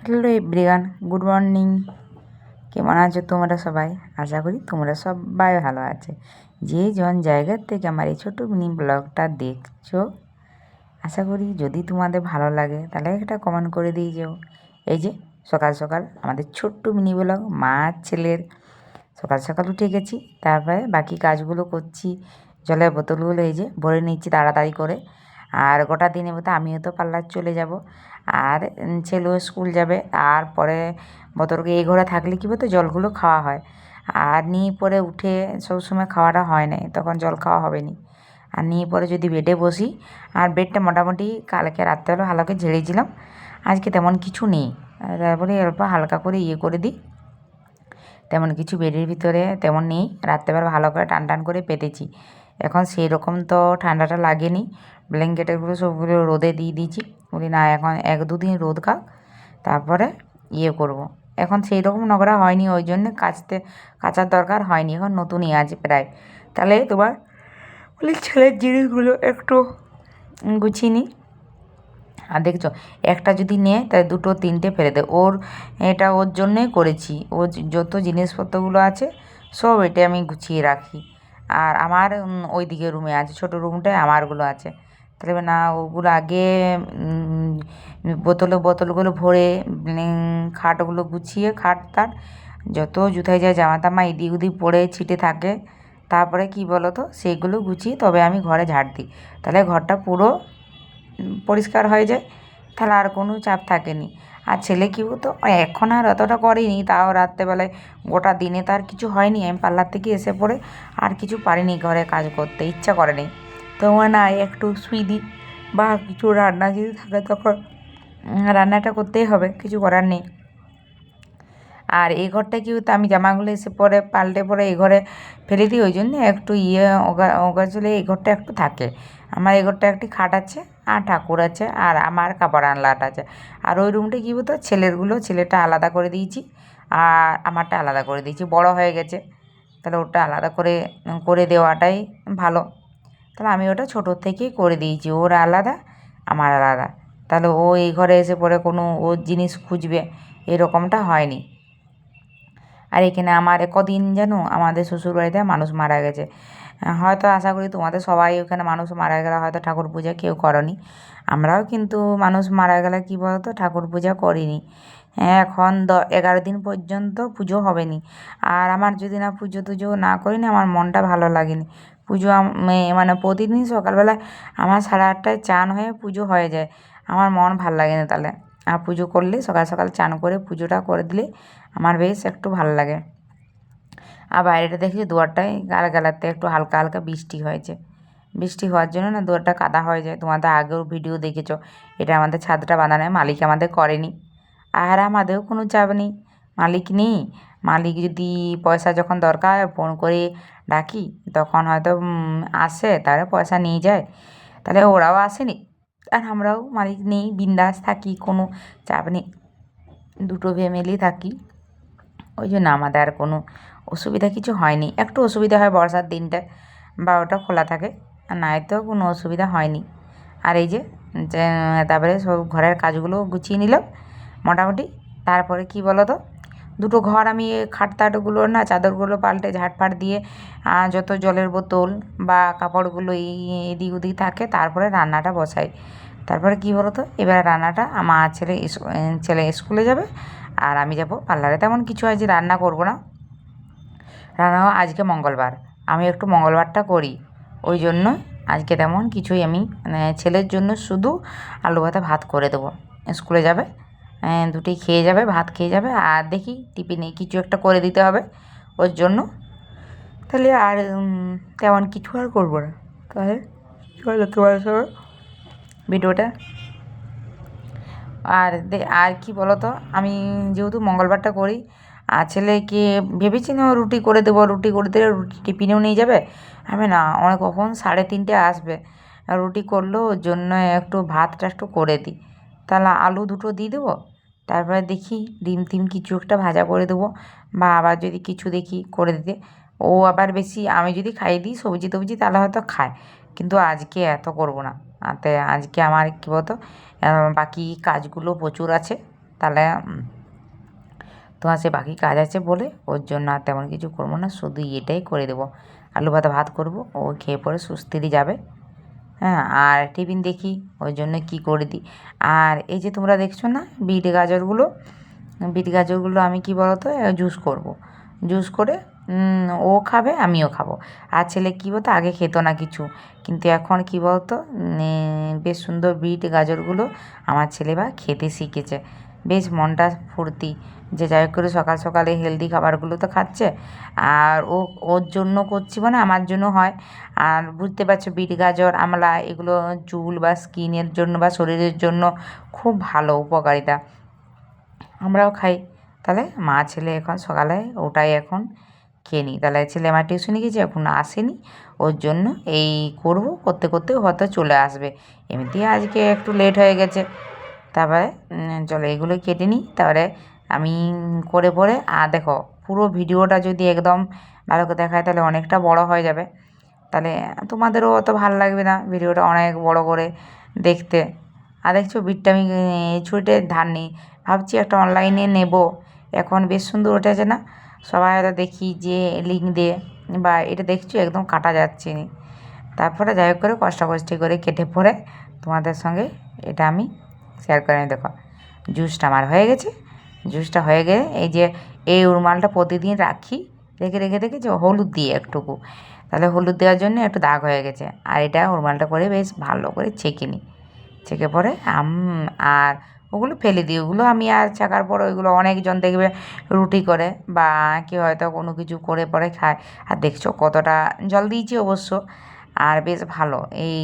Hello everyone, good morning. কেমন আছো তোমরা সবাই? আশা করি তোমরা সবাই ভালো আছে। যে জন জায়গার থেকে আমার এই ছোটো মিনি ব্লগটা দেখছো, আশা করি যদি তোমাদের ভালো লাগে তাহলে একটা কমেন্ট করে দিয়ে যাও। এই যে সকাল সকাল আমাদের ছোট্ট মিনি ব্লগ, মা আর ছেলের। সকাল সকাল উঠে গেছি, তারপরে বাকি কাজগুলো করছি। জলের বোতলগুলো এই যে ভরে নিচ্ছি তাড়াতাড়ি করে। আর গোটা দিনের মতো আমিও তো পার্লার চলে যাব, আর ছেলেও স্কুল যাবে। আর পরে বোতলকে এই ঘরে থাকলে কী বলতো জলগুলো খাওয়া হয়, আর নিয়ে পরে উঠে সবসময় খাওয়াটা হয় না, তখন জল খাওয়া হবে না। আর নিয়ে পরে যদি বেডে বসি, আর বেডটা মোটামুটি কালকে রাত্রেবেলা ভালো করে ঝেড়েছিলাম, আজকে তেমন কিছু নেই। তারপরে অল্প হালকা করে করে দিই, তেমন কিছু বেডের ভিতরে তেমন নেই। রাত্রেবেলা ভালো করে টান টান করে পেতেছি। এখন সেই রকম তো ঠান্ডাটা লাগেনি। ব্ল্যাঙ্কেটগুলো সবগুলো রোদে দিয়ে দিয়েছি, বলি না এখন 1-2 দিন রোদ খাক, তারপরে করব। এখন সেই রকম নোংরা হয়নি, ওই জন্য কাচার দরকার হয়নি, এখন নতুনই আছে প্রায়। তাহলে তোমার বলি ছেলের জিনিসগুলো একটু গুছিয়ে নিই। আর দেখছো, একটা যদি নেয় তাহলে 2-3টে ফেলে দেয়। এটা ওর জন্যই করেছি। ও যত জিনিসপত্রগুলো আছে সব এটা আমি গুছিয়ে রাখি। আর আমার ওই দিকে রুমে আছে, ছোটো রুমটায় আমারগুলো আছে। তাহলে না ওগুলো আগে বোতলগুলো ভরে খাটগুলো গুছিয়ে, তার যত জুতায় যায় জামা তামা এদিক ওদিক পড়ে ছিটে থাকে, তারপরে কি বলো তো সেইগুলো গুছিয়ে তবে আমি ঘরে ঝাড় দিই। তাহলে ঘরটা পুরো পরিষ্কার হয়ে যায়, তাহলে আর কোনো চাপ থাকেনি। আর ছেলে কী বলতো এখন আর অতটা করেনি, তাও রাত্রেবেলায় গোটা দিনে তার কিছু হয়নি। আমি পার্লার থেকে এসে পড়ে আর কিছু পারিনি ঘরে কাজ করতে, ইচ্ছা করেনি। তো না একটু শুই দিই, বা কিছু রান্না যদি থাকে তখন রান্নাটা করতেই হবে, কিছু করার নেই। আর এই ঘরটা কি হতো, আমি জামাগুলো এসে পরে পাল্টে পরে এই ঘরে ফেলে দিই, ওই জন্য একটু ওগা চলে এই ঘরটা একটু থাকে। আমার এই ঘরটা একটি খাট আছে, আর ঠাকুর আছে, আর আমার কাপড় আনলাট আছে। আর ওই রুমটা কী হতো ছেলেটা আলাদা করে দিয়েছি, আর আমারটা আলাদা করে দিয়েছি, বড় হয়ে গেছে। তাহলে ওটা আলাদা করে করে দেওয়াটাই ভালো। তাহলে আমি ওটা ছোটোর থেকেই করে দিয়েছি, ওর আলাদা আমার আলাদা। তাহলে ও এই ঘরে এসে পরে কোনো ওর জিনিস খুঁজবে এরকমটা হয়নি। আর এখানে আমার কদিন যেন আমাদের শ্বশুরবাড়িতে মানুষ মারা গেছে। হয়তো আশা করি তোমাদের সবাই ওখানে মানুষ মারা গেলে হয়তো ঠাকুর পূজা কেউ করনি। আমরাও কিন্তু মানুষ মারা গেলে কী বলতো ঠাকুর পূজা করিনি। এখন 11 দিন পর্যন্ত পুজো হবে নি। আর আমার যদি না পুজো টুজো না করি না, আমার মনটা ভালো লাগেনি। পুজো মানে প্রতিদিন সকালবেলা আমার 8:30টায় চান হয়ে পুজো হয়ে যায়, আমার মন ভাল লাগে না তাহলে। আর পুজো করলে সকাল সকাল চান করে পুজোটা করে দিলে আমার বেশ একটু ভালো লাগে। আর বাইরেটা দেখি দুয়ারটায় গালাতে একটু হালকা হালকা বৃষ্টি হয়েছে। বৃষ্টি হওয়ার জন্য না দুয়ারটা কাদা হয়ে যায়, তোমাদের আগেও ভিডিও দেখেছো। এটা আমাদের ছাদটা বাঁধানো, মালিক আমাদের করেনি। আর আমাদেরও কোনো চাপ নেই, মালিক নেই। মালিক যদি পয়সা যখন দরকার হয় ফোন করে ডাকি, তখন হয়তো আসে, তারা পয়সা নিয়ে যায়। তাহলে ওরাও আসেনি, আর আমরাও মালিক নেই বিন্দাস থাকি, কোনো চাপ নেই, দুটো ফ্যামিলি থাকি। ওই জন্য আমাদের আর কোনো অসুবিধা কিছু হয়নি। একটু অসুবিধা হয় বর্ষার দিনটা, বা ওটা খোলা থাকে, আর নয়তো কোনো অসুবিধা হয়নি। আর এই যে তারপরে সব ঘরের কাজগুলো গুছিয়ে নিলাম মোটামুটি। তারপরে কি বলো তো, দুটো ঘর আমি খাটগুলো না চাদরগুলো পাল্টে ঝাড়ফাট দিয়ে যত জলের বোতল বা কাপড়গুলো এদিক ওদিক থাকে, তারপরে রান্নাটা বসাই। তারপরে কি বলো তো, এবার রান্নাটা আমার ছেলে স্কুলে যাবে, আর আমি যাব পার্লারে। তেমন কিছু আজ রান্না করব না, রান্না আজকে মঙ্গলবার, আমি একটু মঙ্গলবারটা করি, ওই জন্য আজকে তেমন কিছুই আমি ছেলের জন্য শুধু আলু ভাত করে দেবো। স্কুলে যাবে, দুটোই খেয়ে যাবে, ভাত খেয়ে যাবে, আর দেখি টিফিনে কিছু একটা করে দিতে হবে ওর জন্য। তাহলে আর তেমন কিছু আর করবো না। তাহলে চলো তোমার সঙ্গে ভিডিওটা। আর কি বলো তো, আমি যেহেতু মঙ্গলবারটা করি, আর ছেলেকে ভেবেছি না রুটি করে দেবো, রুটি করে দিলে রুটি টিফিনেও নিয়ে যাবে। আমি না অনেক কখন 3:30 আসবে, রুটি করলেও ওর জন্য একটু ভাতটা একটু করে দিই। তাহলে আলু দুটো দিয়ে দেবো, তারপরে দেখি ডিম টিম কিছু একটা ভাজা করে দেবো, বা আবার যদি কিছু দেখি করে দিতে। ও আবার বেশি আমি যদি খাইয়ে দিই সবজি টবজি তাহলে হয়তো খায়, কিন্তু আজকে এত করবো না। আজকে আমার কী বলতো বাকি কাজগুলো প্রচুর আছে, তাহলে তোমার সে বাকি কাজ আছে বলে ওর জন্য আর তেমন কিছু করবো না, শুধু এটাই করে দেবো, আলু ভাতে ভাত করবো, ও খেয়ে পরে সুস্থিরই যাবে। হ্যাঁ, আর টিফিন দেখি ওই জন্য কী করে দিই। আর এই যে তোমরা দেখছো না বিট গাজরগুলো আমি কি বলো তো জুস করব। জুস করে ও খাবে, আমিও খাবো। আর ছেলে কী বলতো আগে খেত না কিছু, কিন্তু এখন কি বলতো বেশ সুন্দর বিট গাজরগুলো আমার ছেলে বা খেতে শিখেছে। বেশ মনটা ফুর্তি যে যাই হোক করে সকাল সকালে হেলদি খাবারগুলো তো খাচ্ছে। আর ওর জন্য করছি মানে আমার জন্য হয়। আর বুঝতে পারছো বিট গাজর আমলা এগুলো চুল বা স্কিনের জন্য বা শরীরের জন্য খুব ভালো উপকারিতা, আমরাও খাই। তাহলে মা ছেলে এখন সকালে ওটাই এখন খেয়ে নিই। তাহলে ছেলে আমার টিউশনে গেছে এখন আসেনি, ওর জন্য এই করতে করতে হয়তো চলে আসবে। এমনিতেই আজকে একটু লেট হয়ে গেছে। তারপরে চলো এগুলো কেটে নিই, তারপরে আমি করে পরে আর দেখো পুরো ভিডিওটা যদি একদম ভালো করে দেখায় তাহলে অনেকটা বড় হয়ে যাবে, তাহলে তোমাদেরও অত ভালো লাগবে না ভিডিওটা অনেক বড় করে দেখতে। আর দেখছো বিটটা আমি ছুরিতে ধার নেই, ভাবছি একটা অনলাইনে নেব, এখন বেশ সুন্দর উঠেছে না, সবাই হয়তো দেখি যে লিঙ্ক দিয়ে, বা এটা দেখছো একদম কাটা যাচ্ছে না। তারপরে যাই হোক করে কষ্টাকষ্টি করে কেটে পরে তোমাদের সঙ্গে এটা আমি শেয়ার করে নিই। দেখো জুসটা আমার হয়ে গেছে, জুসটা হয়ে গেলে এই যে এই রুমালটা প্রতিদিন রাখি, রেখে যে হলুদ দিয়ে একটুকু, তাহলে হলুদ দেওয়ার জন্য একটু দাগ হয়ে গেছে, আর এটা রুমালটা করে বেশ ভালো করে ছেঁকে নিই। ছেঁকে পরে আর ওগুলো ফেলে দিই, ওগুলো আমি আর ছাকার পর ওইগুলো অনেকজন দেখবে রুটি করে বা কেউ হয়তো কোনো কিছু করে পরে খায়। আর দেখছো কতটা জল দিয়েছি অবশ্য, আর বেশ ভালো এই